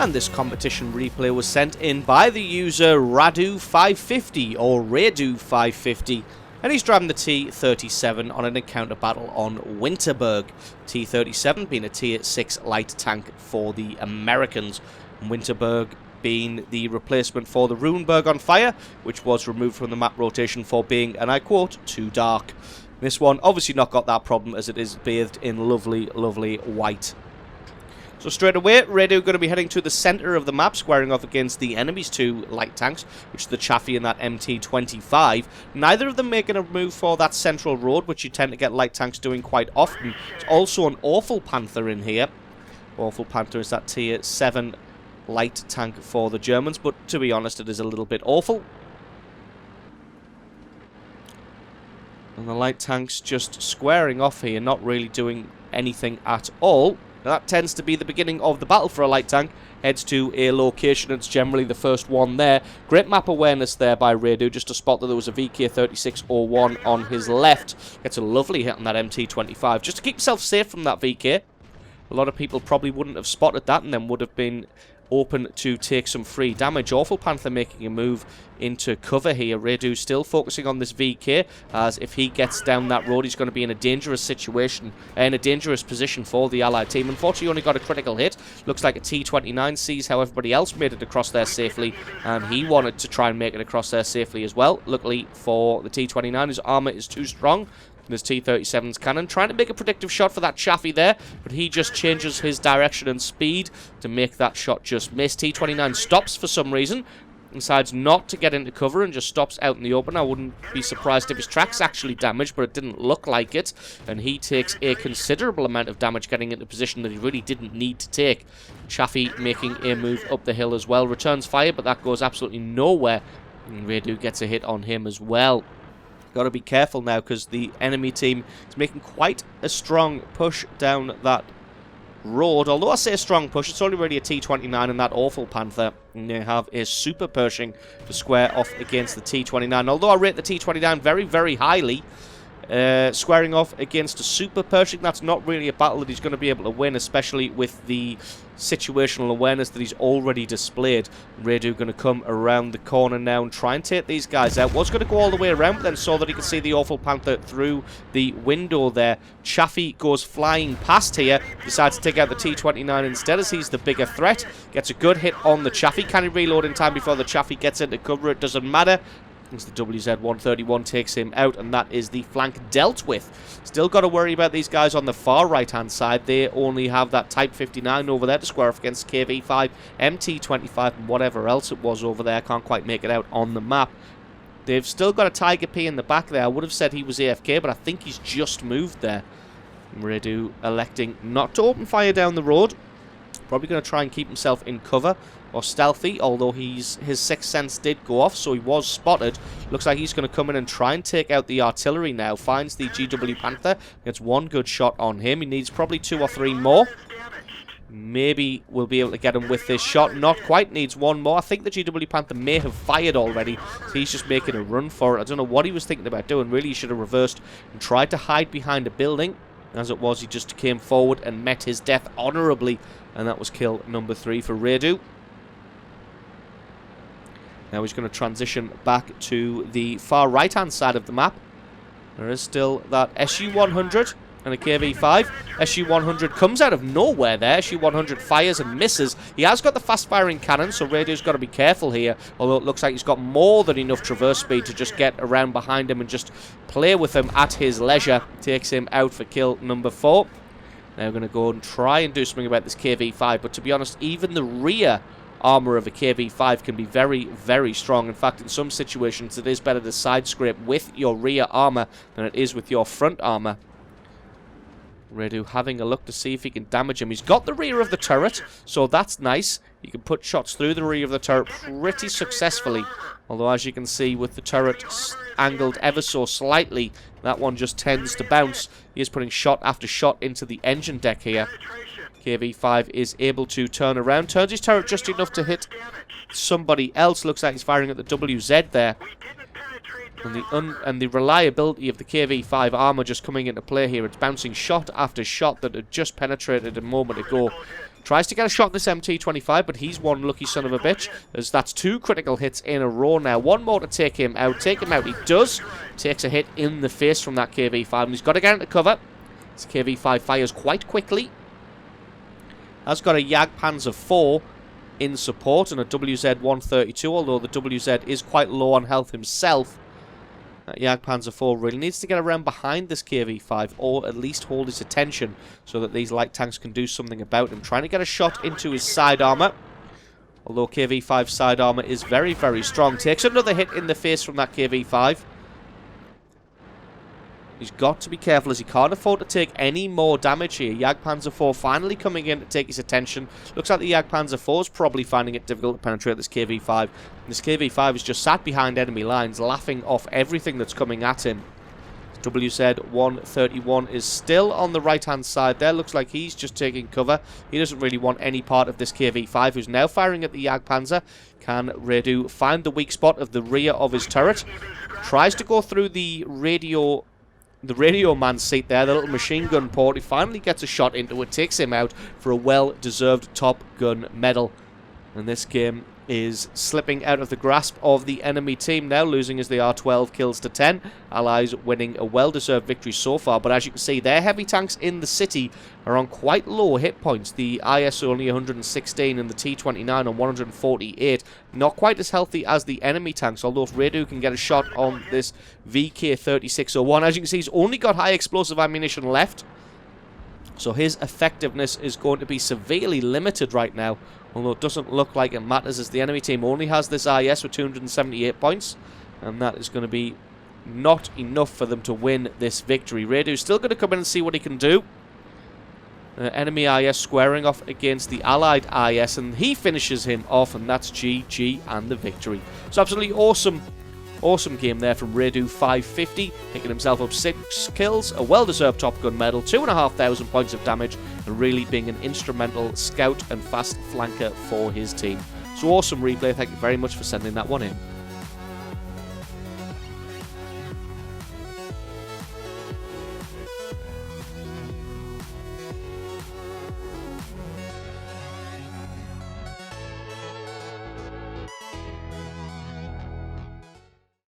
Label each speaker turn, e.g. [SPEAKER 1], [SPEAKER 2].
[SPEAKER 1] And this competition replay was sent in by the user Radu550 or Radu550. And he's driving the T-37 on an encounter battle on Winterberg. T-37 being a Tier 6 light tank for the Americans. Winterberg being the replacement for the Runeberg on Fire, which was removed from the map rotation for being, and I quote, too dark. This one obviously not got that problem as it is bathed in lovely, lovely white. So straight away, Radu going to be heading to the centre of the map, squaring off against the enemy's two light tanks, which is the Chaffee and that MT-25. Neither of them making a move for that central road, which you tend to get light tanks doing quite often. It's also an Awful Panther in here. Awful Panther is that Tier 7 light tank for the Germans, but to be honest, it is a little bit awful. And the light tanks just squaring off here, not really doing anything at all. That tends to be the beginning of the battle for a light tank. Heads to a location, it's generally the first one there. Great map awareness there by Radu, just to spot that there was a VK3601 on his left. Gets a lovely hit on that MT-25, just to keep himself safe from that VK. A lot of people probably wouldn't have spotted that and then would have been open to take some free damage. Awful Panther making a move into cover here. Radu still focusing on this VK, as if he gets down that road, he's going to be in a dangerous situation, in a dangerous position for the Allied team. Unfortunately, only got a critical hit. Looks like a T-29 sees how everybody else made it across there safely, and he wanted to try and make it across there safely as well. Luckily for the T-29, his armor is too strong. There's T-37's cannon, trying to make a predictive shot for that Chaffee there, but he just changes his direction and speed to make that shot just miss. T-29 stops for some reason, decides not to get into cover and just stops out in the open. I wouldn't be surprised if his track's actually damaged, but it didn't look like it, and he takes a considerable amount of damage getting into a position that he really didn't need to take. Chaffee making a move up the hill as well, returns fire, but that goes absolutely nowhere, and Radu gets a hit on him as well. Got to be careful now because the enemy team is making quite a strong push down that road. Although I say a strong push, it's only really a T-29 and that Awful Panther. And they have a Super Pershing to square off against the T-29. Although I rate the T-29 very, very highly, squaring off against a Super Pershing, that's not really a battle that he's going to be able to win, especially with the situational awareness that he's already displayed. Radu going to come around the corner now and try and take these guys out. Was going to go all the way around, but then saw that he could see the Awful Panther through the window there. Chaffee goes flying past here, decides to take out the T-29 instead as he's the bigger threat. Gets a good hit on the Chaffee. Can he reload in time before the Chaffee gets into cover? It doesn't matter, as the WZ-131 takes him out, and that is the flank dealt with. Still got to worry about these guys on the far right-hand side. They only have that Type 59 over there to square off against KV-5, MT-25, and whatever else it was over there. Can't quite make it out on the map. They've still got a Tiger P in the back there. I would have said he was AFK, but I think he's just moved there. Radu electing not to open fire down the road. Probably going to try and keep himself in cover or stealthy, although his sixth sense did go off, so he was spotted. Looks like he's going to come in and try and take out the artillery now. Finds the GW Panther, gets one good shot on him. He needs probably 2 or 3 more. Maybe we'll be able to get him with this shot. Not quite, needs one more. I think the GW Panther may have fired already, so he's just making a run for it. I don't know what he was thinking about doing. Really, he should have reversed and tried to hide behind a building. As it was, he just came forward and met his death honourably, and that was kill number 3 for Radu. Now he's going to transition back to the far right-hand side of the map. There is still that SU-100 and a KV-5. SU-100 comes out of nowhere there. SU-100 fires and misses. He has got the fast-firing cannon, so Radu's got to be careful here. Although it looks like he's got more than enough traverse speed to just get around behind him and just play with him at his leisure. Takes him out for kill number 4. Now we're going to go and try and do something about this KV-5. But to be honest, even the rear armor of a KV-5 can be very, very strong. In fact, in some situations, it is better to side scrape with your rear armor than it is with your front armor. Radu having a look to see if he can damage him. He's got the rear of the turret, so that's nice. You can put shots through the rear of the turret pretty successfully. Although, as you can see, with the turret angled ever so slightly, that one just tends to bounce. He is putting shot after shot into the engine deck here. KV-5 is able to turn around. Turns his turret just enough to hit somebody else. Looks like he's firing at the WZ there. And the reliability of the KV-5 armor just coming into play here. It's bouncing shot after shot that had just penetrated a moment ago. Tries to get a shot in this MT-25, but he's one lucky son of a bitch, as that's 2 critical hits in a row now. One more to take him out. Take him out he does. Takes a hit in the face from that KV-5, and he's got to get into cover. This KV-5 fires quite quickly. Has got a Jagdpanzer 4 in support and a WZ-132, although the WZ is quite low on health himself. That Jagdpanzer 4 really needs to get around behind this KV-5, or at least hold his attention so that these light tanks can do something about him. Trying to get a shot into his side armor, although KV-5's side armor is very, very strong. Takes another hit in the face from that KV-5. He's got to be careful, as he can't afford to take any more damage here. Jagdpanzer 4 finally coming in to take his attention. Looks like the Jagdpanzer 4 is probably finding it difficult to penetrate this KV-5. And this KV-5 is just sat behind enemy lines, laughing off everything that's coming at him. WZ-131 is still on the right-hand side there. Looks like he's just taking cover. He doesn't really want any part of this KV-5, who's now firing at the Jagdpanzer. Can Redu find the weak spot of the rear of his turret? Tries to go through the radio man's seat there, the little machine gun port. He finally gets a shot into it, takes him out for a well-deserved Top Gun medal. And this game is slipping out of the grasp of the enemy team now, losing as they are 12 kills to 10. Allies winning a well-deserved victory so far, but as you can see, their heavy tanks in the city are on quite low hit points. The IS only 116 and the T-29 on 148. Not quite as healthy as the enemy tanks, although if Redu can get a shot on this VK-3601, as you can see, he's only got high explosive ammunition left, so his effectiveness is going to be severely limited right now, although it doesn't look like it matters, as the enemy team only has this IS with 278 points, and that is going to be not enough for them to win this victory. Redu's still going to come in and see what he can do. Enemy IS squaring off against the Allied IS, and he finishes him off, and that's GG and the victory. So absolutely awesome game there from Redu 550, picking himself up 6 kills, a well-deserved Top Gun medal, 2,500 points of damage, and really being an instrumental scout and fast flanker for his team. So awesome replay. Thank you very much for sending that one in.